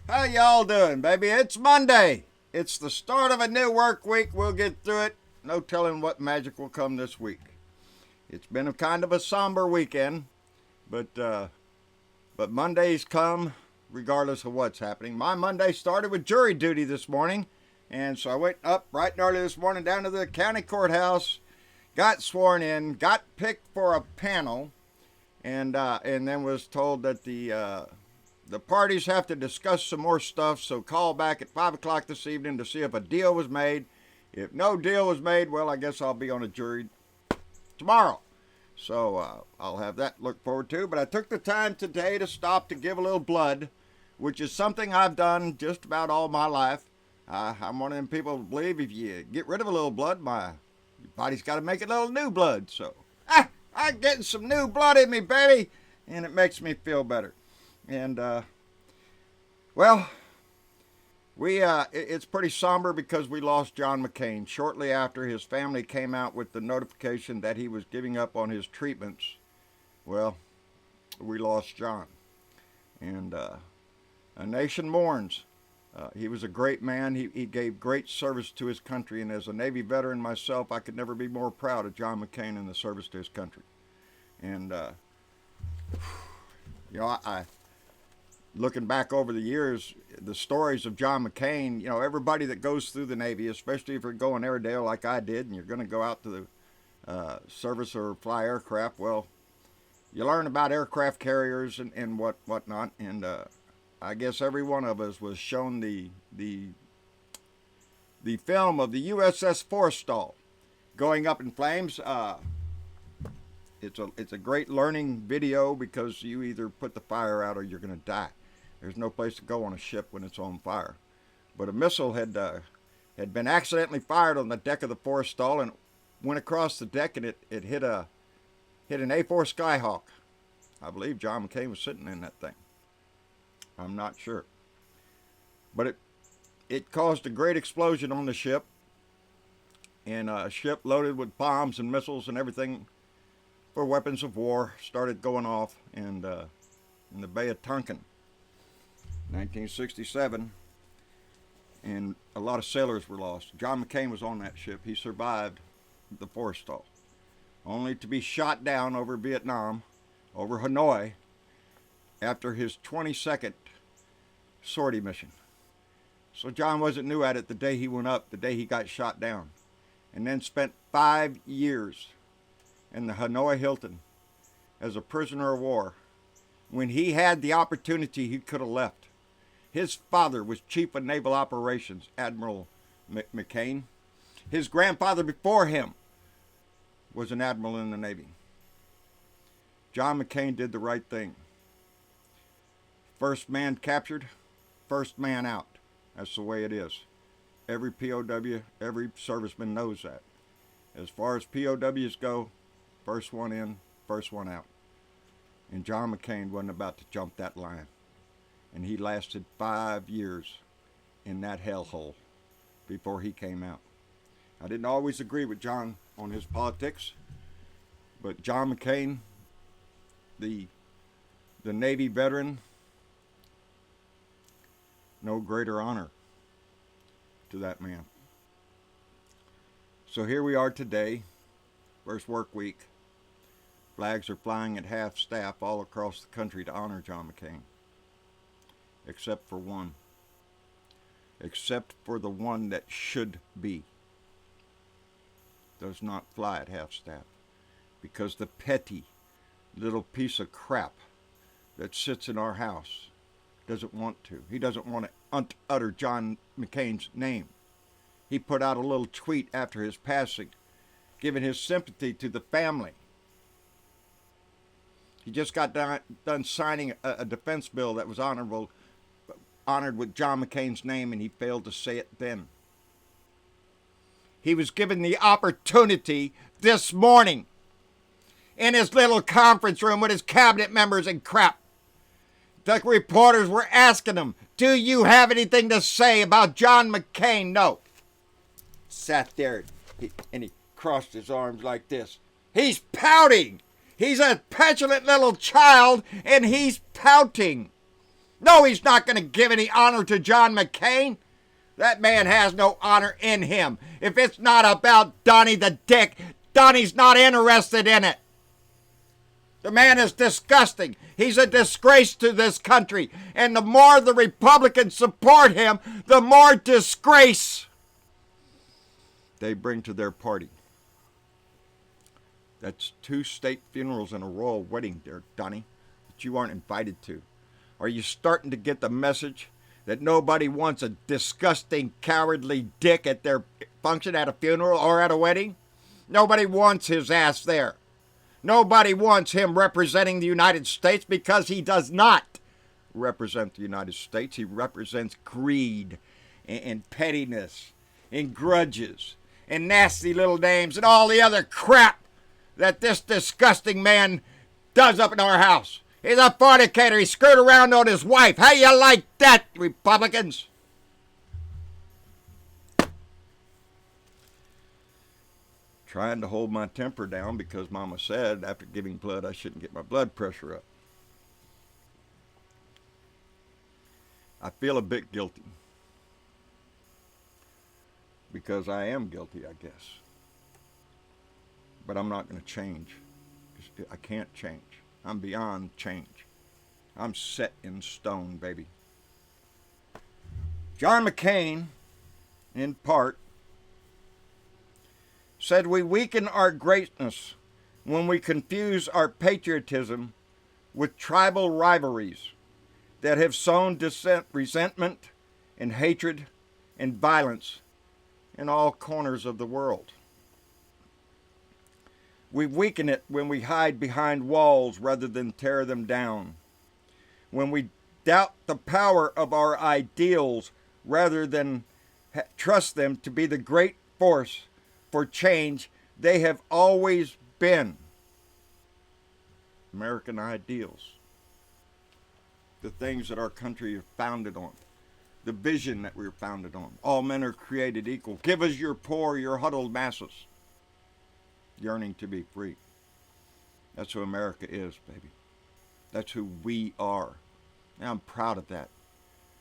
How y'all doing, baby? It's Monday. It's the start of a new work week. We'll get through it. No telling what magic will come this week. It's been a kind of a somber weekend, but Mondays come regardless of what's happening. My Monday started with jury duty this morning, and so I went up bright and early this morning down to the county courthouse, got sworn in, got picked for a panel, and then was told that the parties have to discuss some more stuff, so call back at 5 o'clock this evening to see if a deal was made. If no deal was made, well, I guess I'll be on a jury tomorrow. So I'll have that to look forward to. But I took the time today to stop to give a little blood, which is something I've done just about all my life. I'm one of them people who believe if you get rid of a little blood, your body's got to make a little new blood. So I'm getting some new blood in me, baby, and it makes me feel better. And well, it's pretty somber because we lost John McCain shortly after his family came out with the notification that he was giving up on his treatments. Well, we lost John, and a nation mourns. He was a great man. He gave great service to his country, and as a Navy veteran myself, I could never be more proud of John McCain and the service to his country. And I looking back over the years, the stories of John McCain, everybody that goes through the Navy, especially if you're going Airedale like I did, and you're going to go out to the service or fly aircraft, well, you learn about aircraft carriers and whatnot, and I guess every one of us was shown the film of the USS Forrestal going up in flames. It's a great learning video because you either put the fire out or you're going to die. There's no place to go on a ship when it's on fire. But a missile had been accidentally fired on the deck of the Forrestal and went across the deck, and it hit an A4 Skyhawk. I believe John McCain was sitting in that thing. I'm not sure. But it caused a great explosion on the ship, and a ship loaded with bombs and missiles and everything for weapons of war started going off in the Bay of Tonkin, 1967, and a lot of sailors were lost. John McCain was on that ship. He survived the Forrestal, only to be shot down over Vietnam, over Hanoi, after his 22nd sortie mission. So John wasn't new at it the day he went up, the day he got shot down, and then spent 5 years in the Hanoi Hilton as a prisoner of war. When he had the opportunity, he could have left. His father was Chief of Naval Operations, Admiral McCain. His grandfather before him was an admiral in the Navy. John McCain did the right thing. First man captured, first man out. That's the way it is. Every POW, every serviceman knows that. As far as POWs go, first one in, first one out. And John McCain wasn't about to jump that line. And he lasted 5 years in that hellhole before he came out. I didn't always agree with John on his politics, but John McCain, the Navy veteran, no greater honor to that man. So here we are today, first work week. Flags are flying at half staff all across the country to honor John McCain. Except for one. Except for the one that should be. Does not fly at half staff. Because the petty little piece of crap that sits in our house doesn't want to. He doesn't want to utter John McCain's name. He put out a little tweet after his passing, giving his sympathy to the family. He just got done signing a defense bill that was honored with John McCain's name, and he failed to say it then. He was given the opportunity this morning in his little conference room with his cabinet members and crap. The reporters were asking him, do you have anything to say about John McCain? No. Sat there and he crossed his arms like this. He's pouting. He's a petulant little child, and he's pouting. No, he's not going to give any honor to John McCain. That man has no honor in him. If it's not about Donnie the Dick, Donnie's not interested in it. The man is disgusting. He's a disgrace to this country. And the more the Republicans support him, the more disgrace they bring to their party. That's 2 state funerals and a royal wedding there, Donnie, that you aren't invited to. Are you starting to get the message that nobody wants a disgusting, cowardly dick at their function, at a funeral or at a wedding? Nobody wants his ass there. Nobody wants him representing the United States because he does not represent the United States. He represents greed and pettiness and grudges and nasty little names and all the other crap that this disgusting man does up in our house. He's a fornicator. He screwed around on his wife. How you like that, Republicans? Trying to hold my temper down because Mama said after giving blood I shouldn't get my blood pressure up. I feel a bit guilty. Because I am guilty, I guess. But I'm not going to change. I can't change. I'm beyond change. I'm set in stone, baby. John McCain, in part, said we weaken our greatness when we confuse our patriotism with tribal rivalries that have sown resentment and hatred and violence in all corners of the world. We weaken it when we hide behind walls rather than tear them down, when we doubt the power of our ideals rather than trust them to be the great force for change they have always been. American ideals. The things that our country is founded on. The vision that we're founded on. All men are created equal. Give us your poor, your huddled masses. Yearning to be free. That's who America is, baby. That's who we are. And I'm proud of that.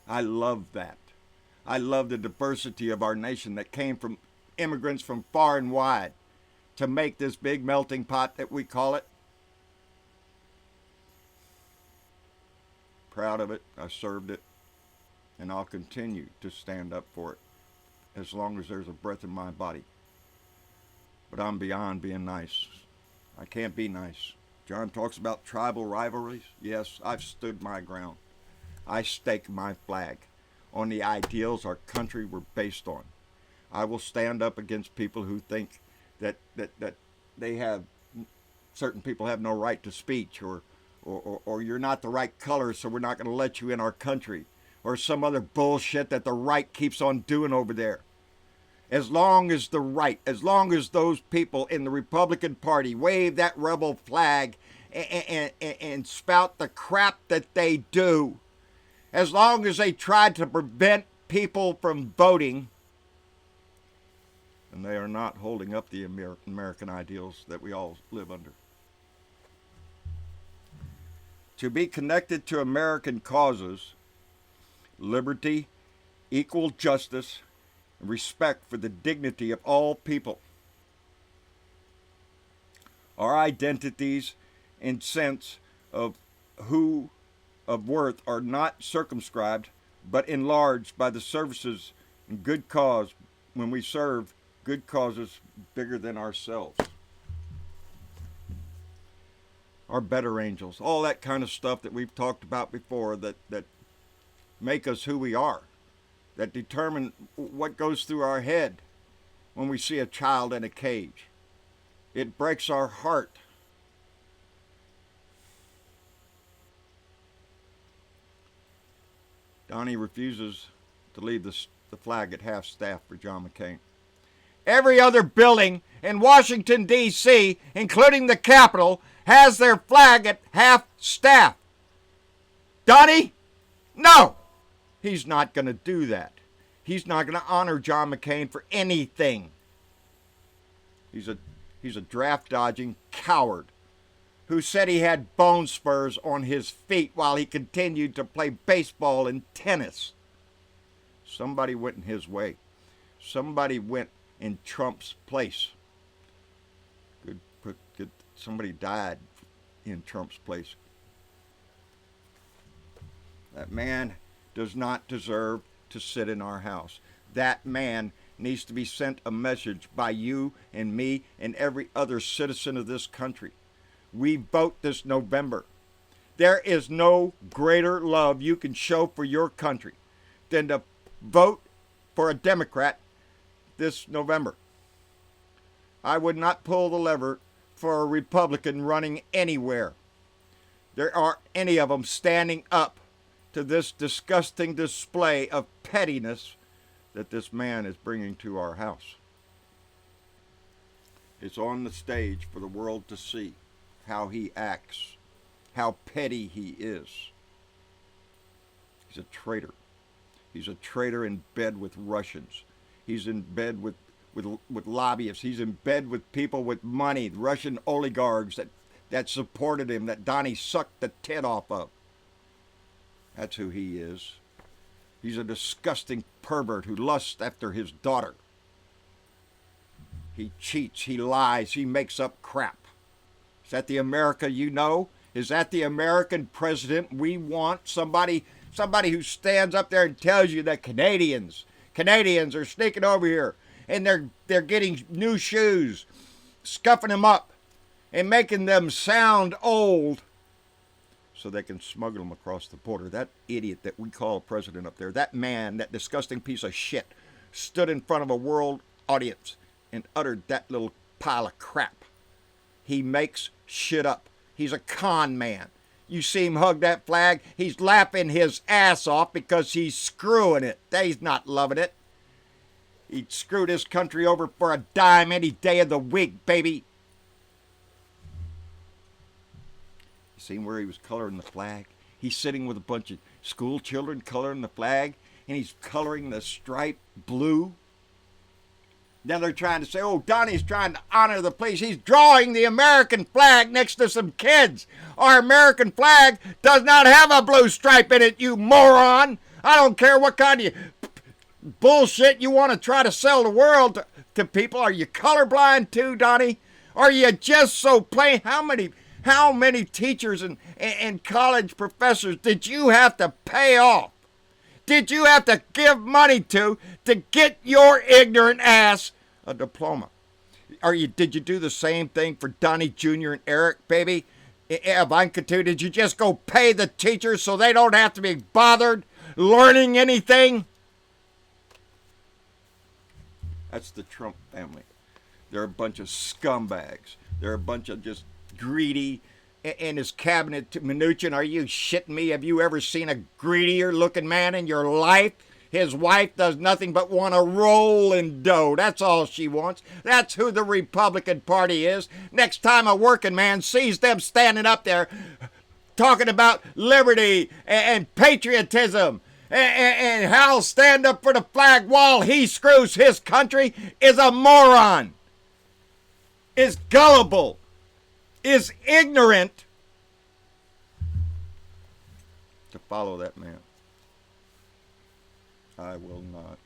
I love that. I love the diversity of our nation that came from immigrants from far and wide to make this big melting pot that we call it. Proud of it. I served it. And I'll continue to stand up for it as long as there's a breath in my body. But I'm beyond being nice. I can't be nice. John talks about tribal rivalries. Yes, I've stood my ground. I stake my flag on the ideals our country were based on. I will stand up against people who think that they have, certain people have no right to speech, or you're not the right color, so we're not going to let you in our country, or some other bullshit that the right keeps on doing over there. As long as the right, as long as those people in the Republican Party wave that rebel flag and spout the crap that they do, as long as they try to prevent people from voting, and they are not holding up the American ideals that we all live under. To be connected to American causes, liberty, equal justice, and respect for the dignity of all people. Our identities and sense of worth are not circumscribed, but enlarged by the services and good cause when we serve good causes bigger than ourselves. Our better angels, all that kind of stuff that we've talked about before that make us who we are, that determine what goes through our head when we see a child in a cage. It breaks our heart. Donnie refuses to leave the flag at half-staff for John McCain. Every other building in Washington, D.C., including the Capitol, has their flag at half-staff. Donnie? No! He's not going to do that. He's not going to honor John McCain for anything. He's a draft-dodging coward who said he had bone spurs on his feet while he continued to play baseball and tennis. Somebody went in his way. Somebody went in Trump's place. Good. Somebody died in Trump's place. That man does not deserve to sit in our house. That man needs to be sent a message by you and me and every other citizen of this country. We vote this November. There is no greater love you can show for your country than to vote for a Democrat this November. I would not pull the lever for a Republican running anywhere. There aren't any of them standing up to this disgusting display of pettiness that this man is bringing to our house. It's on the stage for the world to see how he acts, how petty he is. He's a traitor. He's a traitor in bed with Russians. He's in bed with lobbyists. He's in bed with people with money, Russian oligarchs that supported him, that Donnie sucked the tit off of. That's who he is. He's a disgusting pervert who lusts after his daughter. He cheats, he lies, he makes up crap. Is that the America you know? Is that the American president we want? Somebody who stands up there and tells you that Canadians are sneaking over here and they're getting new shoes, scuffing them up and making them sound old so they can smuggle them across the border. That idiot that we call president up there, that man, that disgusting piece of shit, stood in front of a world audience and uttered that little pile of crap. He makes shit up. He's a con man. You see him hug that flag, he's laughing his ass off because he's screwing it. He's not loving it. He'd screw this country over for a dime any day of the week, baby. Seen where he was coloring the flag? He's sitting with a bunch of school children coloring the flag, and he's coloring the stripe blue. Now they're trying to say, oh, Donnie's trying to honor the police. He's drawing the American flag next to some kids. Our American flag does not have a blue stripe in it, you moron. I don't care what kind of bullshit you want to try to sell the world to people. Are you colorblind too, Donnie? Are you just so plain? How many teachers and college professors did you have to pay off? Did you have to give money to get your ignorant ass a diploma? Did you do the same thing for Donnie Jr. and Eric, baby? Ivanka too? Did you just go pay the teachers so they don't have to be bothered learning anything? That's the Trump family. They're a bunch of scumbags. They're a bunch of just greedy. And his cabinet, Mnuchin, are you shitting me? Have you ever seen a greedier looking man in your life? His wife does nothing but want to roll in dough. That's all she wants. That's who the Republican Party is. Next time a working man sees them standing up there talking about liberty and patriotism and how stand up for the flag while he screws his country, is a moron, is gullible, is ignorant to follow that man. I will not.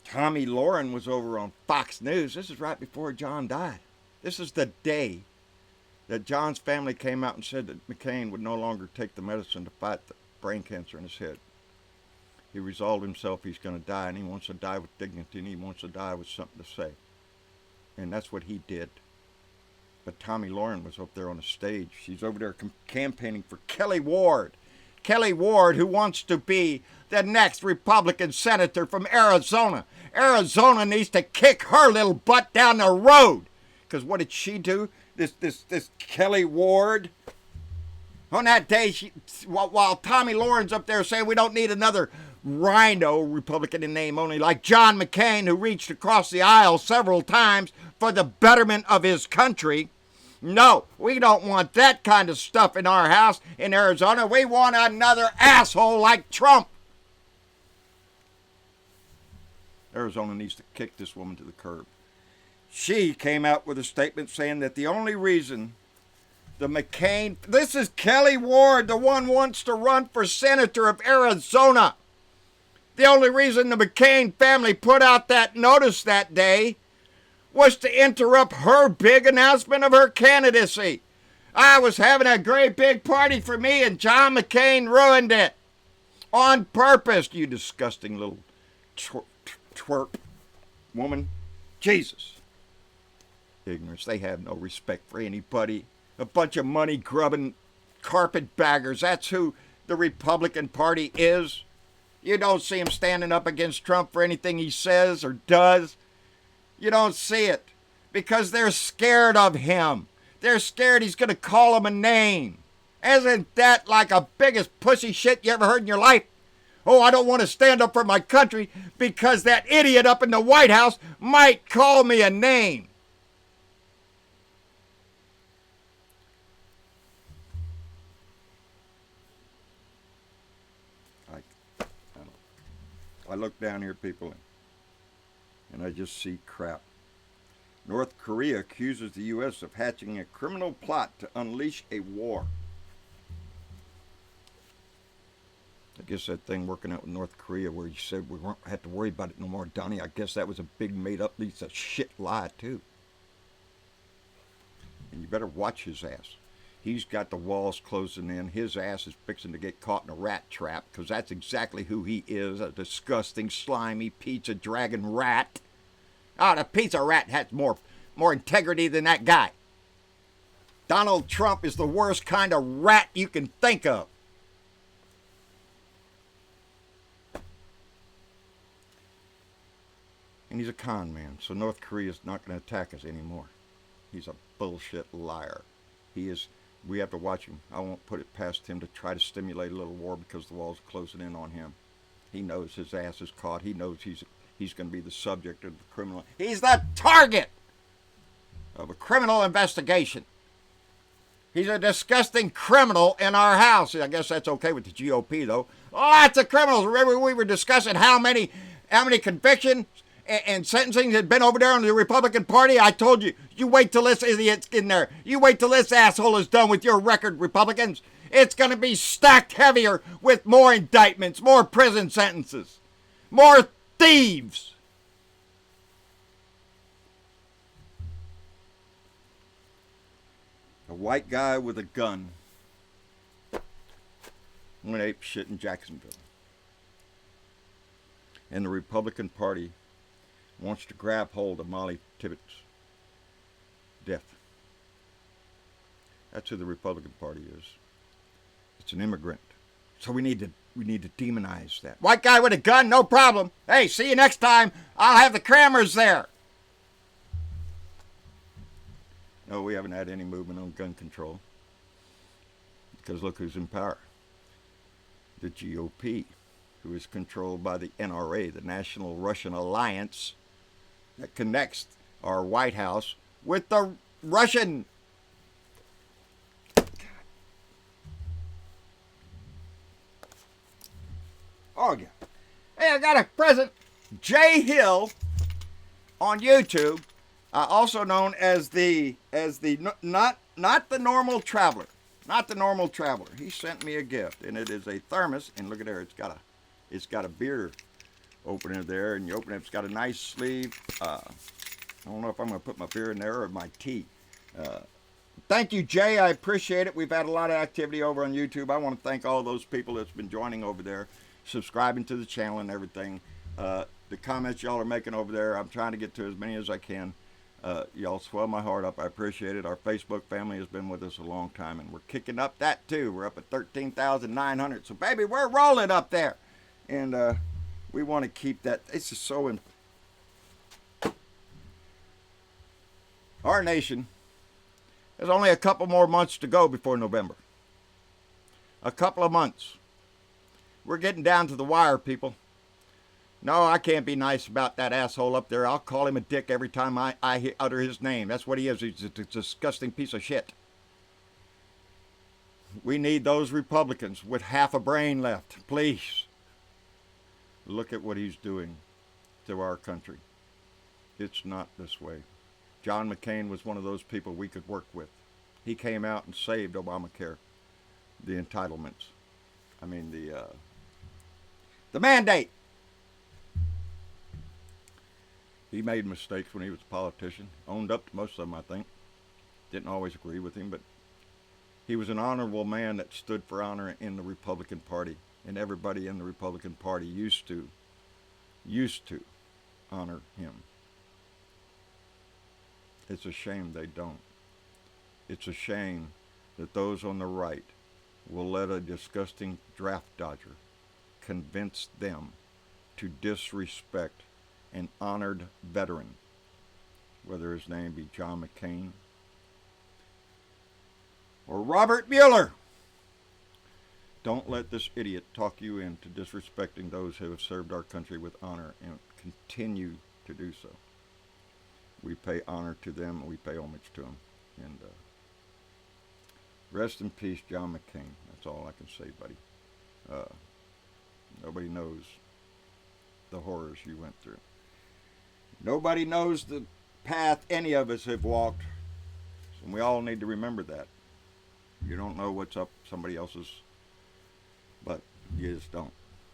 Tommy Lauren was over on Fox News. This is right before John died. This is the day that John's family came out and said that McCain would no longer take the medicine to fight the brain cancer in his head. He resolved himself he's going to die, and he wants to die with dignity, and he wants to die with something to say. And that's what he did. But Tommy Lauren was up there on the stage. She's over there campaigning for Kelly Ward. Kelly Ward, who wants to be the next Republican senator from Arizona. Arizona needs to kick her little butt down the road. Because what did she do? This Kelly Ward. On that day, while Tommy Lauren's up there saying we don't need another rhino, Republican in name only, like John McCain, who reached across the aisle several times for the betterment of his country. No, we don't want that kind of stuff in our house in Arizona. We want another asshole like Trump. Arizona needs to kick this woman to the curb. She came out with a statement saying that the only reason the McCain, this is Kelly Ward, the one wants to run for senator of Arizona. The only reason the McCain family put out that notice that day was to interrupt her big announcement of her candidacy. I was having a great big party for me and John McCain ruined it. On purpose, you disgusting little twerp woman. Jesus. Ignorance. They have no respect for anybody. A bunch of money grubbing carpetbaggers. That's who the Republican Party is. You don't see him standing up against Trump for anything he says or does. You don't see it because they're scared of him. They're scared he's going to call them a name. Isn't that like a biggest pussy shit you ever heard in your life? Oh, I don't want to stand up for my country because that idiot up in the White House might call me a name. I look down here, people, and I just see crap. North Korea accuses the U.S. of hatching a criminal plot to unleash a war. I guess that thing working out with North Korea where you said we won't have to worry about it no more, Donnie, I guess that was a big made-up piece of shit lie, too. And you better watch his ass. He's got the walls closing in. His ass is fixing to get caught in a rat trap because that's exactly who he is, a disgusting, slimy, pizza-dragging rat. Oh, the pizza rat has more integrity than that guy. Donald Trump is the worst kind of rat you can think of. And he's a con man, so North Korea's not going to attack us anymore. He's a bullshit liar. He is. We have to watch him. I won't put it past him to try to stimulate a little war because the wall's closing in on him. He knows his ass is caught. He knows he's going to be the subject of the criminal. He's the target of a criminal investigation. He's a disgusting criminal in our house. I guess that's okay with the GOP, though. Lots of criminals. Remember we were discussing how many convictions and sentencing had been over there on the Republican Party? I told you, you wait till this idiot's in there. You wait till this asshole is done with your record, Republicans. It's going to be stacked heavier with more indictments, more prison sentences, more thieves. A white guy with a gun went ape shit in Jacksonville. And the Republican Party wants to grab hold of Molly Tibbetts' death. That's who the Republican Party is. It's an immigrant. So we need to demonize that. White guy with a gun, no problem. Hey, see you next time. I'll have the Crammers there. No, we haven't had any movement on gun control. Because look who's in power. The GOP, who is controlled by the NRA, the National Russian Alliance, that connects our White House with the Russian. Oh, yeah. Hey, I got a present. Jay Hill on YouTube, also known as the not the normal traveler. Not the normal traveler. He sent me a gift, and it is a thermos. And look at there, it's got a beer opener there, and you open it. It's got a nice sleeve. I don't know if I'm going to put my beer in there or my tea. Thank you, Jay. I appreciate it. We've had a lot of activity over on YouTube. I want to thank all those people that's been joining over there, subscribing to the channel and everything. The comments y'all are making over there, I'm trying to get to as many as I can. Y'all swell my heart up. I appreciate it. Our Facebook family has been with us a long time, and we're kicking up that too. We're up at 13,900. So, baby, we're rolling up there. And we want to keep that. This is so important. Our nation has only a couple more months to go before November. A couple of months. We're getting down to the wire, people. No, I can't be nice about that asshole up there. I'll call him a dick every time I utter his name. That's what he is. He's a disgusting piece of shit. We need those Republicans with half a brain left. Please. Look at what he's doing to our country. It's not this way. John McCain was one of those people we could work with. He came out and saved Obamacare, the entitlements. I mean the mandate. He made mistakes when he was a politician. Owned up to most of them, I think. Didn't always agree with him, but he was an honorable man that stood for honor in the Republican Party, and everybody in the Republican Party used to honor him. It's a shame they don't. It's a shame that those on the right will let a disgusting draft dodger convince them to disrespect an honored veteran, whether his name be John McCain or Robert Mueller. Don't let this idiot talk you into disrespecting those who have served our country with honor and continue to do so. We pay honor to them and we pay homage to them. And rest in peace, John McCain. That's all I can say, buddy. Nobody knows the horrors you went through. Nobody knows the path any of us have walked. And we all need to remember that. You don't know what's up somebody else's, but you just don't.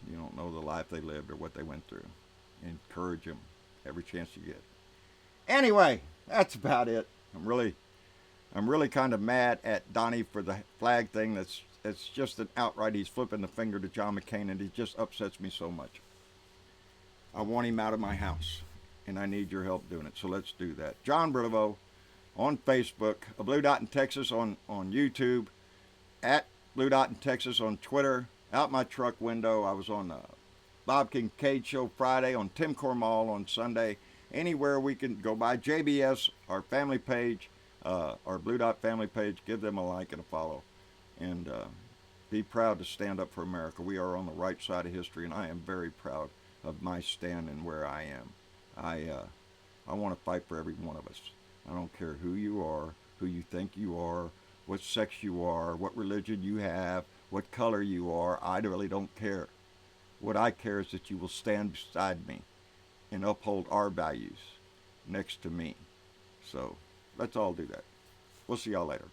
You don't know the life they lived or what they went through. Encourage them every chance you get. Anyway, that's about it. I'm really kind of mad at Donnie for the flag thing. It's just an outright, he's flipping the finger to John McCain, and it just upsets me so much. I want him out of my house, and I need your help doing it. So let's do that. John Brilevo on Facebook, a Blue Dot in Texas on YouTube, at Blue Dot in Texas on Twitter, out my truck window. I was on Bob Kincaid Show Friday, on Tim Cormall on Sunday. Anywhere we can go by. JBS, our family page, our Blue Dot family page, give them a like and a follow. And be proud to stand up for America. We are on the right side of history, and I am very proud of my stand and where I am. I want to fight for every one of us. I don't care who you are, who you think you are, what sex you are, what religion you have, what color you are. I really don't care. What I care is that you will stand beside me and uphold our values next to me. So let's all do that. We'll see y'all later.